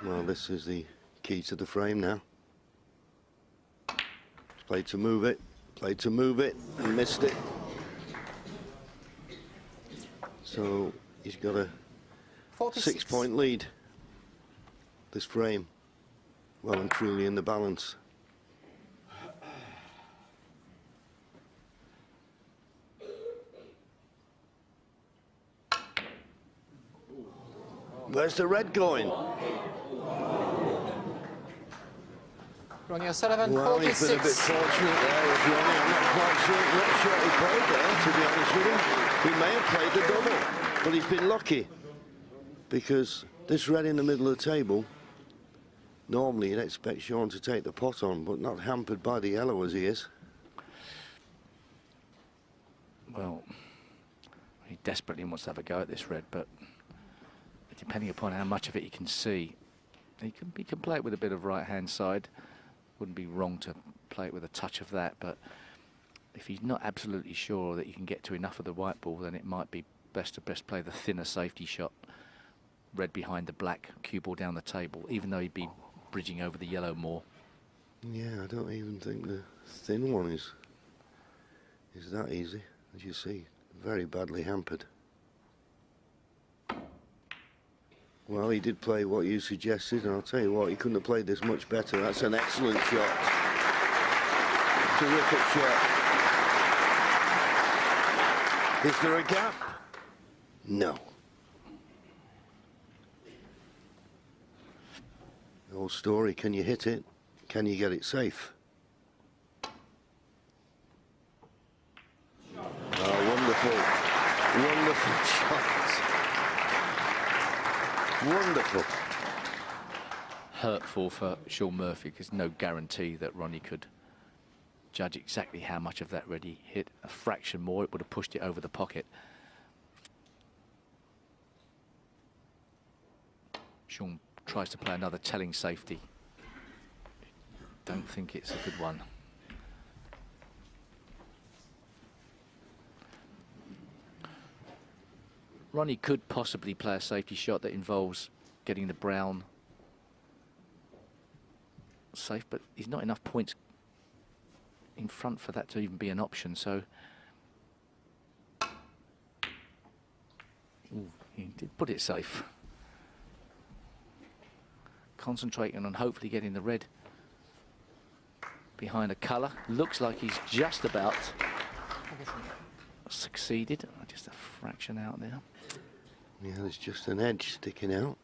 Well, this is the key to the frame now. Played to move it, and missed it. So he's got a 46. 6-point lead. This frame, well and truly in the balance. Where's the red going? Ronnie O'Sullivan, Well, he's been a bit 46. fortunate there with Ronnie. I'm not quite sure what shot he played there, to be honest with him. He may have played the double, but he's been lucky. Because this red in the middle of the table, normally you'd expect Shaun to take the pot on, but not hampered by the yellow as he is. Well, he desperately wants to have a go at this red, but depending upon how much of it he can see, he can play it with a bit of right-hand side. Wouldn't be wrong to play it with a touch of that, but if he's not absolutely sure that he can get to enough of the white ball, then it might be best to play the thinner safety shot. Red behind the black, cue ball down the table, even though he'd be bridging over the yellow more. Yeah, I don't even think the thin one is that easy, as you see. Very badly hampered. Well, he did play what you suggested, and I'll tell you what, he couldn't have played this much better. That's an excellent shot. Terrific shot. Is there a gap? No. The whole story, can you hit it? Can you get it safe? Oh, wonderful. Wonderful shot. Wonderful. Hurtful for Shaun Murphy, because no guarantee that Ronnie could judge exactly how much of that red he hit. A fraction more, it would have pushed it over the pocket. Shaun tries to play another telling safety. Don't think it's a good one. Ronnie could possibly play a safety shot that involves getting the brown safe, but he's not enough points in front for that to even be an option, so... Ooh, he did put it safe. Concentrating on hopefully getting the red behind a colour. Looks like he's just about succeeded. Just a fraction out there. Yeah, there's just an edge sticking out.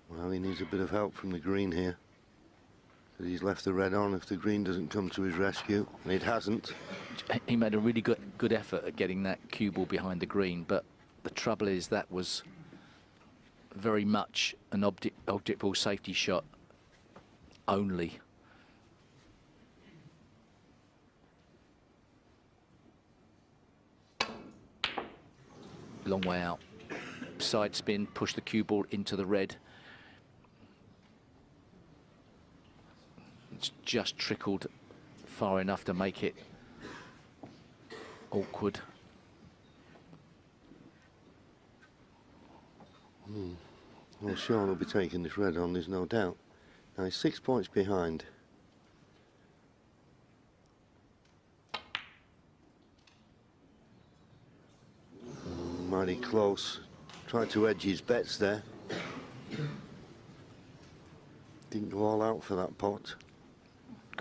Well, he needs a bit of help from the green here. Because he's left the red on if the green doesn't come to his rescue, and it hasn't. He made a really good effort at getting that cue ball behind the green, but the trouble is that was very much an object ball safety shot only. Long way out. Side spin, push the cue ball into the red. It's just trickled far enough to make it awkward. Well, Shaun will be taking this red on, there's no doubt. Now he's 6 points behind. Mighty close. Tried to edge his bets there. Didn't go all out for that pot.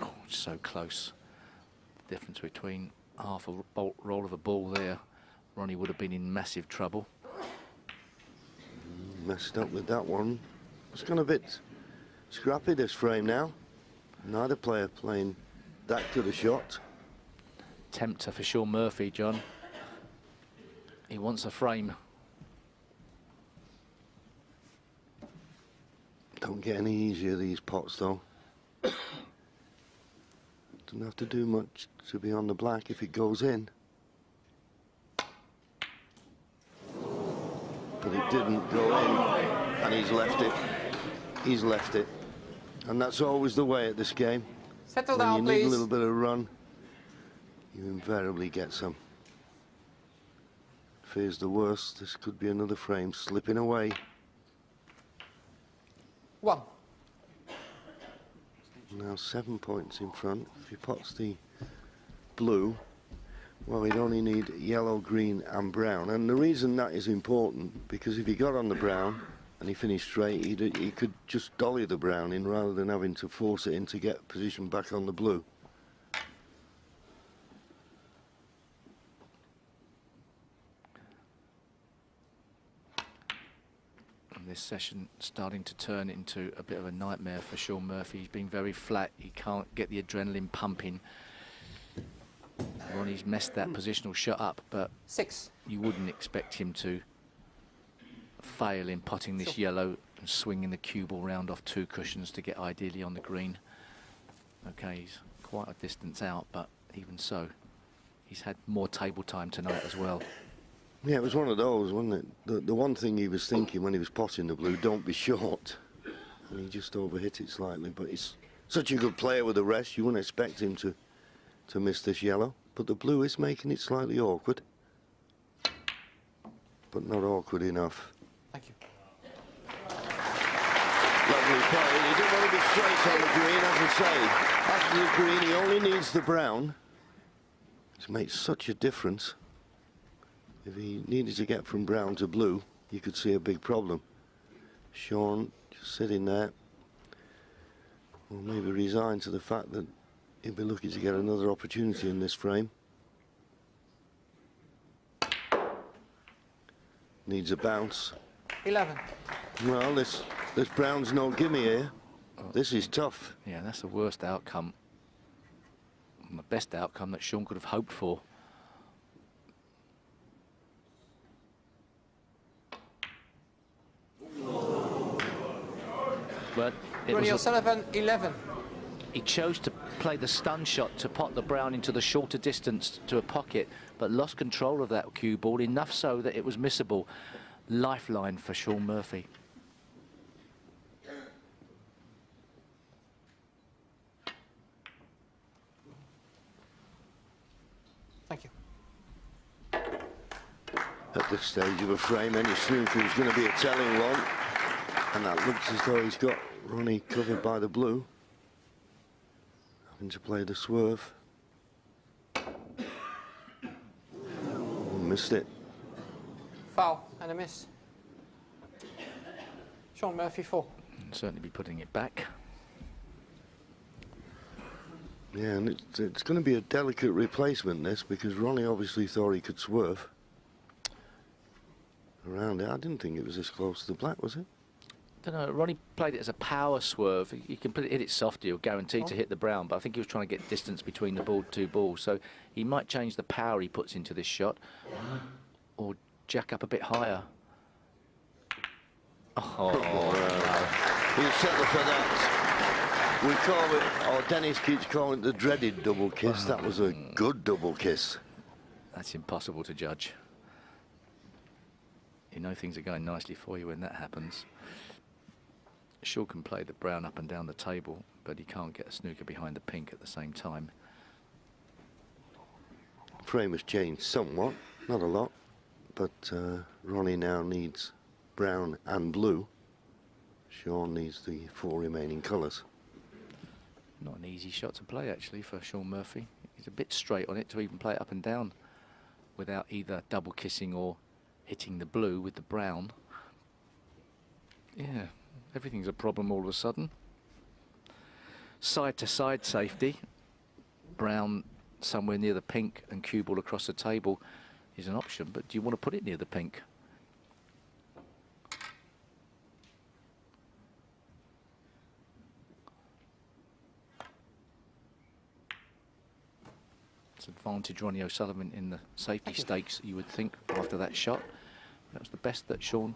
Oh, so close. The difference between half a roll of a ball there, Ronnie would have been in massive trouble. Messed up with that one. It's gone a bit scrappy, this frame now. Neither player playing that to the shot. Tempter for Shaun Murphy, John. He wants a frame. Don't get any easier, these pots, though. Doesn't have to do much to be on the black if it goes in. But it didn't go in, and he's left it. He's left it. And that's always the way at this game. Settle when down, you please. need a little bit of run, you invariably get some. Fears the worst. This could be another frame slipping away. 1. Now 7 points in front. If he pots the blue, well, he'd only need yellow, green and brown. And the reason that is important, because if he got on the brown and he finished straight, he could just dolly the brown in rather than having to force it in to get position back on the blue. This session starting to turn into a bit of a nightmare for Shaun Murphy. He's been very flat. He can't get the adrenaline pumping. Ronnie's messed that positional shot up, but 6. you wouldn't expect him to fail in potting this yellow and swinging the cue ball round off 2 cushions to get ideally on the green. Okay, he's quite a distance out, but even so, he's had more table time tonight as well. Yeah, it was one of those, wasn't it? The one thing he was thinking when he was potting the blue, don't be short. And he just overhit it slightly, but he's such a good player with the rest, you wouldn't expect him to miss this yellow. But the blue is making it slightly awkward. But not awkward enough. Thank you. Lovely play. He didn't want to be straight on the green, as I say. After the green, he only needs the brown. It's made such a difference. If he needed to get from brown to blue, you could see a big problem. Shaun just sitting there, or maybe resigned to the fact that he'll be lucky to get another opportunity in this frame. Needs a bounce. 11. Well, this brown's no gimme here. This is tough. Yeah, that's the worst outcome. And the best outcome that Shaun could have hoped for. But it Ronnie was O'Sullivan, 11. he chose to play the stun shot to pot the brown into the shorter distance to a pocket, but lost control of that cue ball, enough so that it was missable. Lifeline for Shaun Murphy. Thank you. At this stage of a frame, any snooker is going to be a telling one. And that looks as though he's got Ronnie covered by the blue. Having to play the swerve. Oh, missed it. Foul and a miss. Shaun Murphy, 4. Certainly be putting it back. Yeah, and it's going to be a delicate replacement, this, because Ronnie obviously thought he could swerve around it. I didn't think it was this close to the black, was it? I don't know, Ronnie played it as a power swerve. You can hit it soft, you're guaranteed to hit the brown, but I think he was trying to get distance between the 2 balls, so he might change the power he puts into this shot, or jack up a bit higher. Oh, He'll settle for that. We call it, or Dennis keeps calling it the dreaded double kiss. That was a good double kiss. That's impossible to judge. You know things are going nicely for you when that happens. Shaun can play the brown up and down the table, but he can't get a snooker behind the pink at the same time. Frame has changed somewhat, not a lot, but Ronnie now needs brown and blue. Shaun needs the 4 remaining colours. Not an easy shot to play, actually, for Shaun Murphy. He's a bit straight on it to even play it up and down without either double kissing or hitting the blue with the brown. Yeah, everything's a problem all of a sudden. Side to side safety. Brown somewhere near the pink and cue ball across the table is an option, but do you want to put it near the pink? It's advantage Ronnie O'Sullivan in the safety stakes, you would think, after that shot. That was the best that Shaun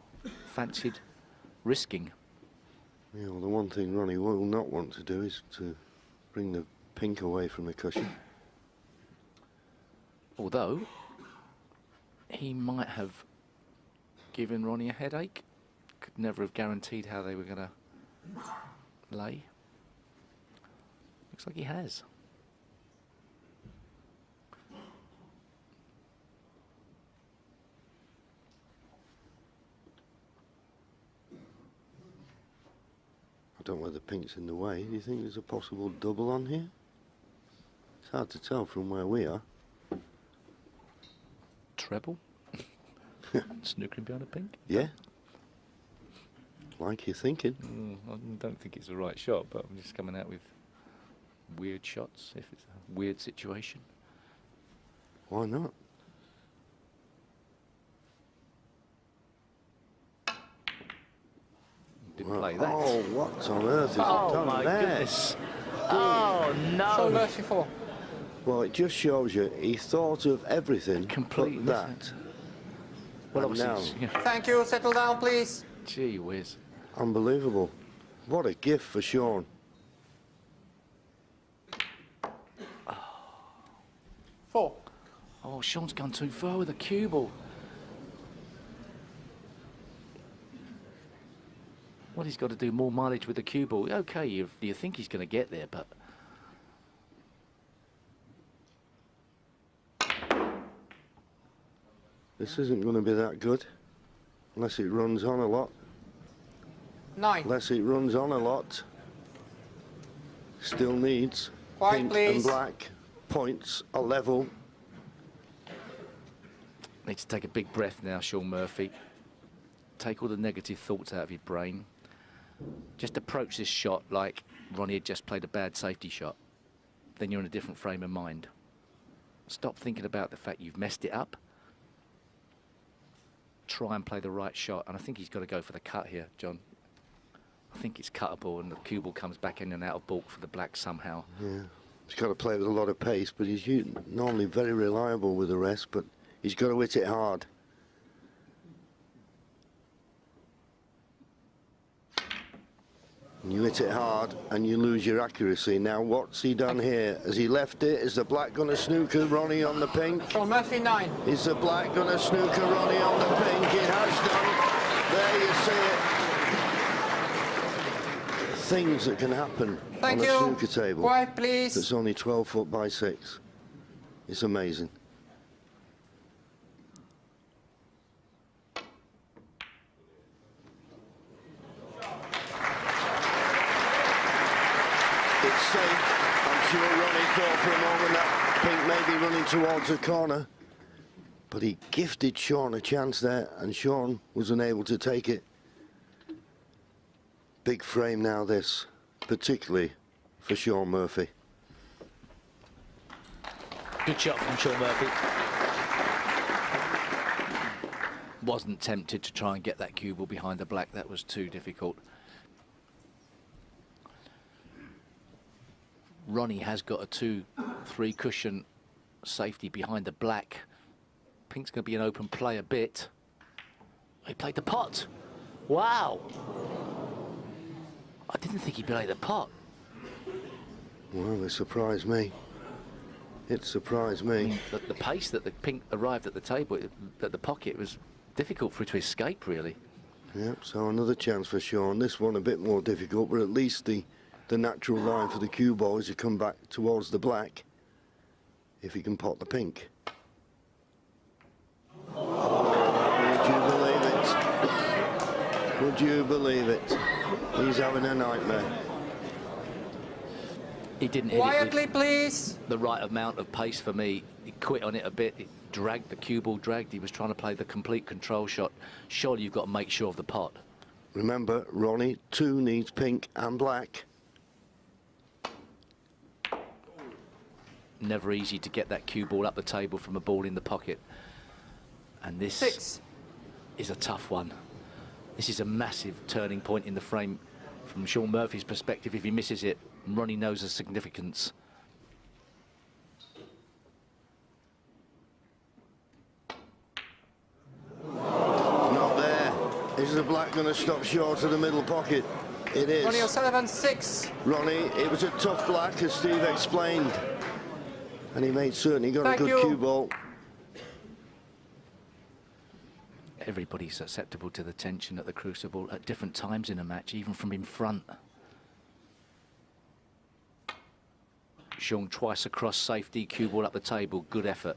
fancied risking. Yeah, well, the one thing Ronnie will not want to do is to bring the pink away from the cushion. Although, he might have given Ronnie a headache. Could never have guaranteed how they were going to lay. Looks like he has. don't know whether pink's in the way. Do you think there's a possible double on here? It's hard to tell from where we are. Treble? Snookering behind a pink? Yeah. Like you're thinking. I don't think it's the right shot, but I'm just coming out with weird shots if it's a weird situation. Why not? Didn't play that. Oh, what on earth is Oh, done my there? goodness. Oh, Shaun no. Murphy 4. Well, it just shows you he thought of everything Completely, but isn't that. Well, And obviously, now- it's, yeah. Thank you. Settle down, please. Gee whiz. Unbelievable. What a gift for Shaun. 4. Oh, Shaun's gone too far with a cue ball. Well, he's got to do more mileage with the cue ball. Okay, you think he's going to get there, but... This isn't going to be that good. Unless it runs on a lot. 9. Unless it runs on a lot. Still needs Quiet, pink please. and black. Points are level. Needs to take a big breath now, Shaun Murphy. Take all the negative thoughts out of your brain. Just approach this shot like Ronnie had just played a bad safety shot. Then you're in a different frame of mind. Stop thinking about the fact you've messed it up. Try and play the right shot. And I think he's got to go for the cut here, John. I think it's cuttable and the cue ball comes back in and out of balk for the black somehow. Yeah. He's got to play with a lot of pace, but he's normally very reliable with the rest, but he's got to hit it hard. You hit it hard and you lose your accuracy. Now what's he done here? Has he left it? Is the black going to snooker Ronnie on the pink? Shaun Murphy 9. Is the black going to snooker Ronnie on the pink? It has done. There you see it. Things that can happen Thank on you. a snooker table. Quiet, please. That's only 12 foot by 6. It's amazing. It's safe. I'm sure Ronnie thought for a moment that pink may be running towards the corner. But he gifted Shaun a chance there, and Shaun was unable to take it. Big frame now, this, particularly for Shaun Murphy. Good shot from Shaun Murphy. Wasn't tempted to try and get that cue ball behind the black. That was too difficult. Ronnie has got a 2-3 cushion safety behind the black. Pink's going to be an open play a bit. He played the pot. Wow. I didn't think he played the pot. Well, it surprised me. It surprised me. I mean, the pace that the pink arrived at the table, at the pocket, was difficult for it to escape, really. Yep, so another chance for Shaun. This one a bit more difficult, but at least the natural line for the cue ball is to come back towards the black if he can pot the pink. Would you believe it? Would you believe it? He's having a nightmare. He didn't hit it Quietly, with please. the right amount of pace for me. He quit on it a bit. It dragged, the cue ball dragged. He was trying to play the complete control shot. Surely you've got to make sure of the pot. Remember, Ronnie, 2 needs pink and black. Never easy to get that cue ball up the table from a ball in the pocket. And this 6. is a tough one. This is a massive turning point in the frame from Shaun Murphy's perspective. If he misses it, Ronnie knows the significance. Not there. Is the black going to stop short of the middle pocket? It is. Ronnie O'Sullivan 6. Ronnie, it was a tough black, as Steve explained. And he made certain he got Thank a good you. cue ball. Everybody's susceptible to the tension at the Crucible at different times in a match, even from in front. Shaun twice across safety, cue ball up the table, good effort.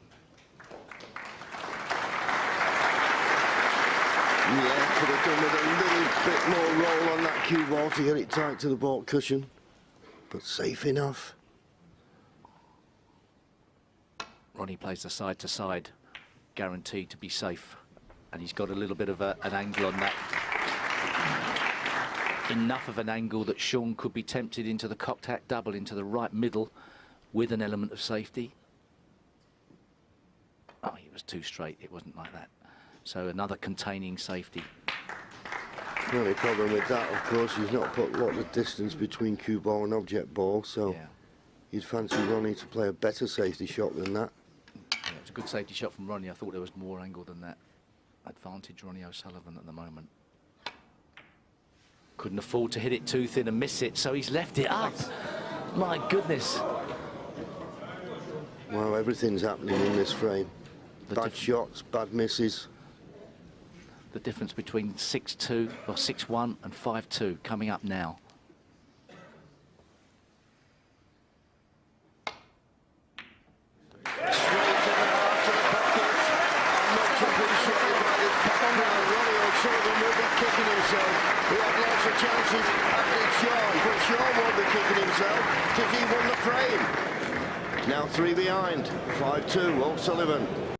Yeah, could have done with a little bit more roll on that cue ball to get it tight to the baulk cushion, but safe enough. Ronnie plays the side to side, guaranteed to be safe, and he's got a little bit of an angle on that. Enough of an angle that Shaun could be tempted into the cocked hat double into the right middle with an element of safety. Oh, he was too straight. It wasn't like that. So another containing safety. The only problem with that, of course, he's not put a lot of distance between cue ball and object ball, so Yeah. you'd fancy Ronnie to play a better safety shot than that. Yeah, it was a good safety shot from Ronnie. I thought there was more angle than that. Advantage Ronnie O'Sullivan at the moment. Couldn't afford to hit it too thin and miss it, so he's left it up. My goodness. Well, everything's happening in this frame. Bad shots, bad misses. The difference between 6-2 or 6-1 and 5-2 coming up now. Straight to the heart of the pocket. I'm much appreciated by this pack crowd. Ronnie O'Sullivan will be kicking himself. He had lots of chances, as did Shaun, but Shaun won't be kicking himself because he won the frame. Now 3 behind, 5-2, O'Sullivan.